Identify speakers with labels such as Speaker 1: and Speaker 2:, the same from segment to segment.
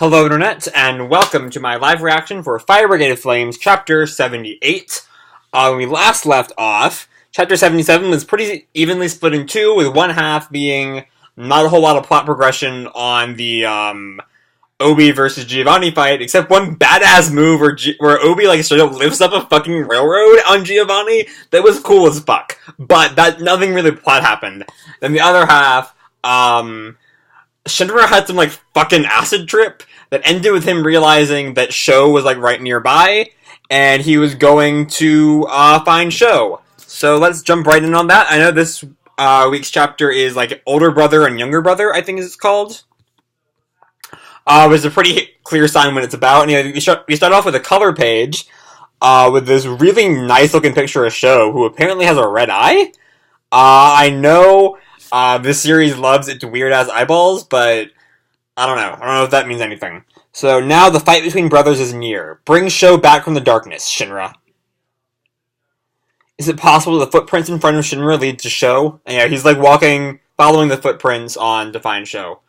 Speaker 1: Hello Internet, and welcome to my live reaction for Fire Brigade of Flames, Chapter 78. When we last left off, Chapter 77 was pretty evenly split in two, with one half being not a whole lot of plot progression on the, Obi versus Giovanni fight, except one badass move where Obi, straight up lifts up a fucking railroad on Giovanni. That was cool as fuck. But nothing really plot happened. Then the other half, Shinra had some, fucking acid trip that ended with him realizing that Sho was, right nearby, and he was going to, find Sho. So let's jump right in on that. I know this, week's chapter is, older brother and younger brother, I think it's called. It's a pretty clear sign when it's about. And, we start off with a color page, with this really nice-looking picture of Sho, who apparently has a red eye. I know, this series loves its weird-ass eyeballs, but I don't know. I don't know if that means anything. So now the fight between brothers is near. Bring Sho back from the darkness, Shinra. Is it possible the footprints in front of Shinra lead to Sho? And yeah, he's walking, following the footprints on to find Sho.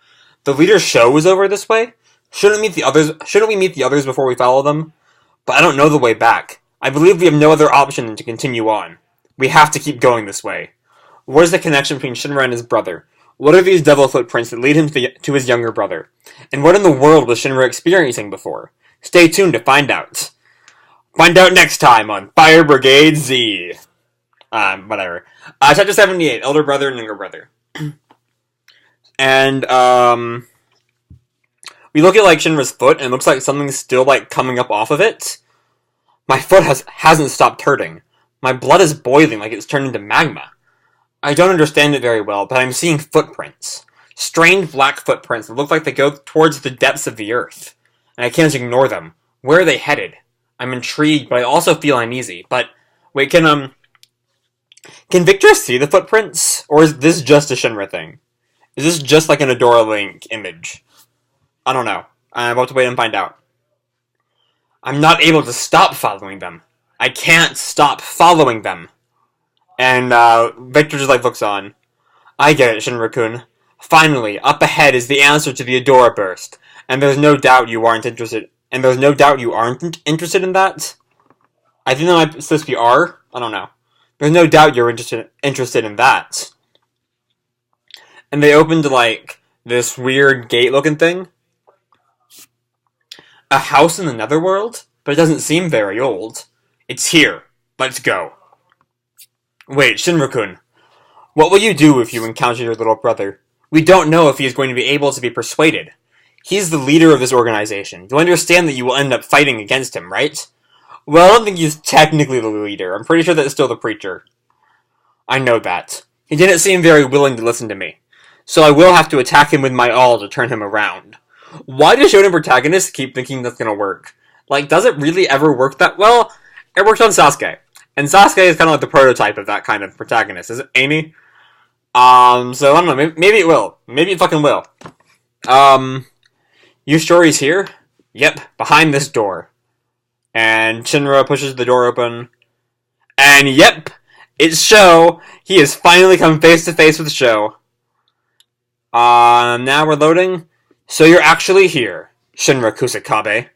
Speaker 1: The leader Sho is over this way? Shouldn't we meet the others before we follow them? But I don't know the way back. I believe we have no other option than to continue on. We have to keep going this way. What is the connection between Shinra and his brother? What are these devil footprints that lead him to his younger brother? And what in the world was Shinra experiencing before? Stay tuned to find out. Find out next time on Fire Brigade Z. Whatever. Chapter 78, Elder Brother and Younger Brother. And, we look at, Shinra's foot, and it looks like something's still, coming up off of it. My foot hasn't stopped hurting. My blood is boiling like it's turned into magma. I don't understand it very well, but I'm seeing footprints. Strange black footprints that look like they go towards the depths of the earth. And I can't ignore them. Where are they headed? I'm intrigued, but I also feel uneasy. But, wait, can Victor see the footprints? Or is this just a Shinra thing? Is this just an Adora Link image? I don't know. I'm about to wait and find out. I'm not able to stop following them. I can't stop following them. And, Victor just, looks on. I get it, Shinra-kun. Finally, up ahead is the answer to the Adora Burst. And there's no doubt you aren't interested. And there's no doubt you aren't interested in that? I think that might supposed to be R? I don't know. There's no doubt you're interested in that. And they opened, this weird gate-looking thing. A house in the Netherworld? But it doesn't seem very old. It's here. Let's go. Wait, Shinra-kun. What will you do if you encounter your little brother? We don't know if he is going to be able to be persuaded. He's the leader of this organization. You understand that you will end up fighting against him, right? Well, I don't think he's technically the leader. I'm pretty sure that's still the preacher. I know that. He didn't seem very willing to listen to me. So I will have to attack him with my all to turn him around. Why do shonen protagonists keep thinking that's gonna work? Does it really ever work that well? It worked on Sasuke. And Sasuke is kind of the prototype of that kind of protagonist, is it, Amy? So I don't know, maybe it will. Maybe it fucking will. You sure he's here? Yep, behind this door. And Shinra pushes the door open. And yep, it's Sho. He has finally come face to face with Sho. Now we're loading. So you're actually here, Shinra Kusakabe.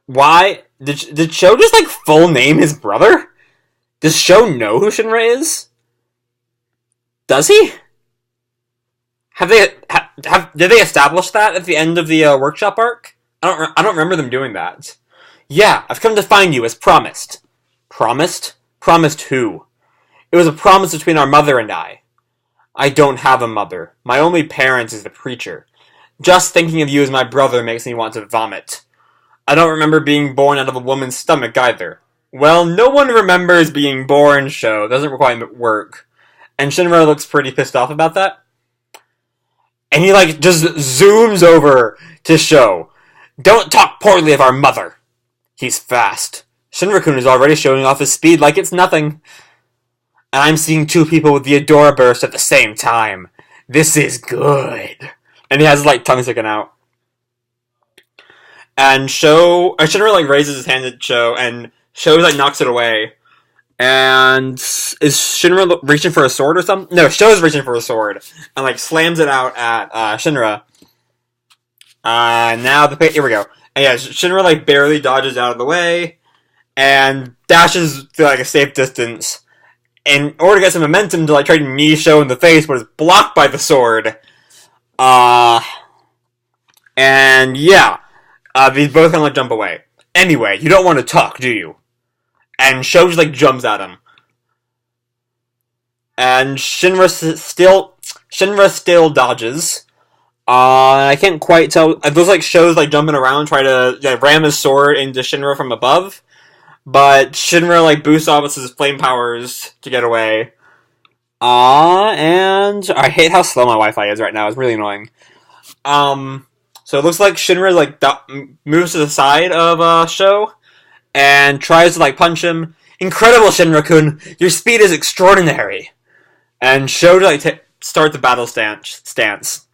Speaker 1: Why? Did Sho just, full name his brother? Does Sho know who Shinra is? Does he? Did they establish that at the end of the, workshop arc? I don't remember them doing that. Yeah, I've come to find you as promised. Promised? Promised who? It was a promise between our mother and I. I don't have a mother. My only parent is the preacher. Just thinking of you as my brother makes me want to vomit. I don't remember being born out of a woman's stomach either. Well, no one remembers being born, Sho. Doesn't quite work. And Shinra looks pretty pissed off about that. And he, just zooms over to Sho. Don't talk poorly of our mother. He's fast. Shinra-kun is already showing off his speed like it's nothing. And I'm seeing two people with the Adora Burst at the same time. This is good. And he has his, tongue sticking out. And Shinra, raises his hand at Sho, and Sho, knocks it away. And is Shinra reaching for a sword or something? No, Sho's reaching for a sword. And, slams it out at, Shinra. Now here we go. And yeah, Shinra like barely dodges out of the way and dashes to like a safe distance in order to get some momentum to like try to knee Sho in the face, but is blocked by the sword. And yeah, these both kind of like jump away. Anyway, you don't want to talk, do you? And Sho just like jumps at him. And Shinra still dodges. I can't quite tell. It looks like Sho's like jumping around, trying to ram his sword into Shinra from above. But Shinra like boosts off with his flame powers to get away. And I hate how slow my Wi-Fi is right now. It's really annoying. So it looks like Shinra like moves to the side of Sho and tries to like punch him. Incredible, Shinra-kun! Your speed is extraordinary. And Sho to like start the battle stance.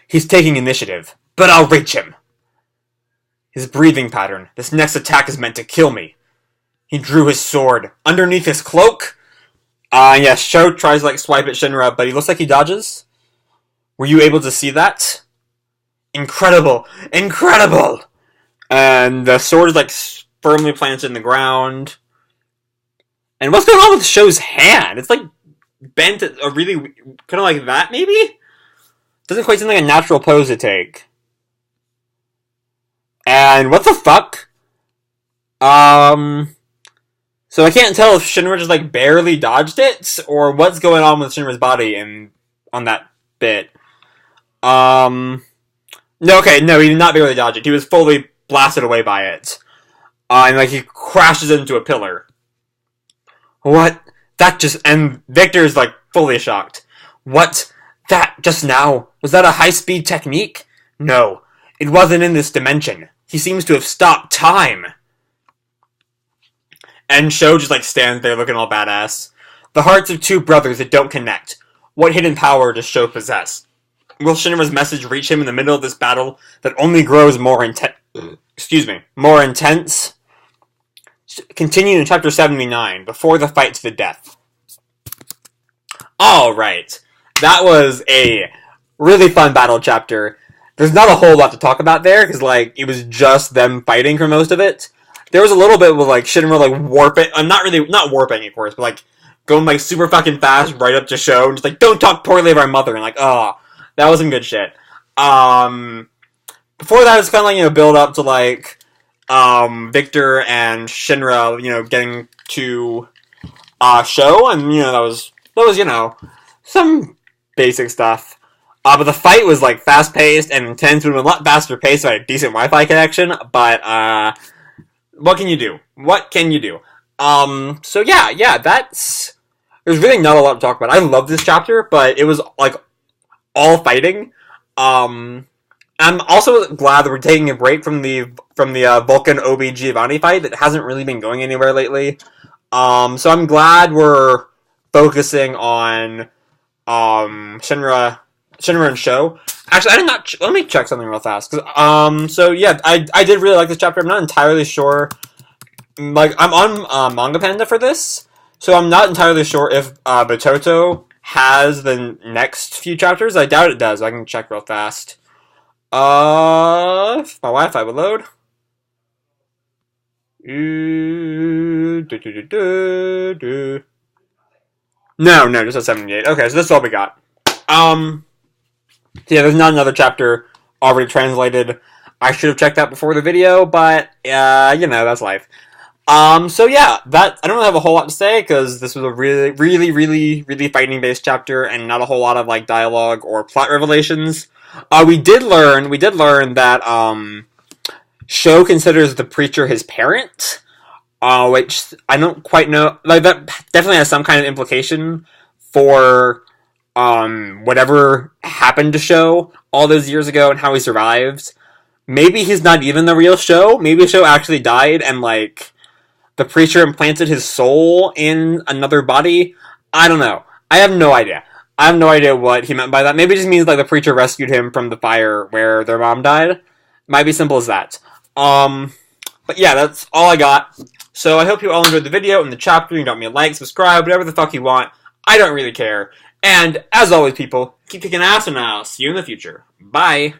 Speaker 1: He's taking initiative, but I'll reach him. His breathing pattern. This next attack is meant to kill me. He drew his sword underneath his cloak. Yeah, Sho tries to like swipe at Shinra, but he looks like he dodges. Were you able to see that? Incredible! Incredible! And the sword is like firmly planted in the ground. And what's going on with Sho's hand? It's like bent a really kind of like that, maybe? Doesn't quite seem like a natural pose to take. And what the fuck? So I can't tell if Shinra just like barely dodged it, or what's going on with Shinra's body on that bit. No, okay, no, he did not barely dodge it. He was fully blasted away by it. And like he crashes into a pillar. What? That just... And Victor's like fully shocked. What? That just now? Was that a high-speed technique? No, it wasn't in this dimension. He seems to have stopped time. And Sho just like stands there looking all badass. The hearts of two brothers that don't connect. What hidden power does Sho possess? Will Shinra's message reach him in the middle of this battle that only grows more intense? More intense? Continue in chapter 79, before the fight to the death. Alright. That was a really fun battle chapter. There's not a whole lot to talk about there, because, like, it was just them fighting for most of it. There was a little bit with, like, Shinra, like, warping. Not warping, of course, but, like, going, like, super fucking fast right up to Sho, and just, like, don't talk poorly of our mother, and, like, oh, that was some good shit. Before that, it's kind of, like, build up to, like, Victor and Shinra, getting to, Sho, and, that was, some basic stuff. But the fight was, like, fast-paced and intense. It would have been a lot faster paced if I had a decent Wi-Fi connection, but, what can you do? What can you do? So yeah, there's really not a lot to talk about. I love this chapter, but it was, like, all fighting. I'm also glad that we're taking a break from the Vulcan OB Giovanni fight that hasn't really been going anywhere lately. So I'm glad we're focusing on, Shinra and Sho. Actually, I did not... let me check something real fast. So yeah, I did really like this chapter. I'm not entirely sure... Like, I'm on Manga Panda for this, so I'm not entirely sure if Batoto has the next few chapters. I doubt it does. I can check real fast. If my Wi-Fi would load. No, just at 78. Okay, so this is all we got. Yeah, there's not another chapter already translated. I should have checked that before the video, but, that's life. So yeah, I don't really have a whole lot to say, because this was a really fighting-based chapter, and not a whole lot of, like, dialogue or plot revelations. We did learn that, Sho considers the preacher his parent, which I don't quite know. Like, that definitely has some kind of implication for, whatever happened to Sho all those years ago and how he survived. Maybe he's not even the real Sho. Maybe Sho actually died and, like, the preacher implanted his soul in another body. I don't know. I have no idea. I have no idea what he meant by that. Maybe it just means, like, the preacher rescued him from the fire where their mom died. Might be simple as that. But yeah, that's all I got. So I hope you all enjoyed the video and the chapter. You got me a like, subscribe, whatever the fuck you want. I don't really care. And, as always, people, keep kicking ass, and I'll see you in the future. Bye!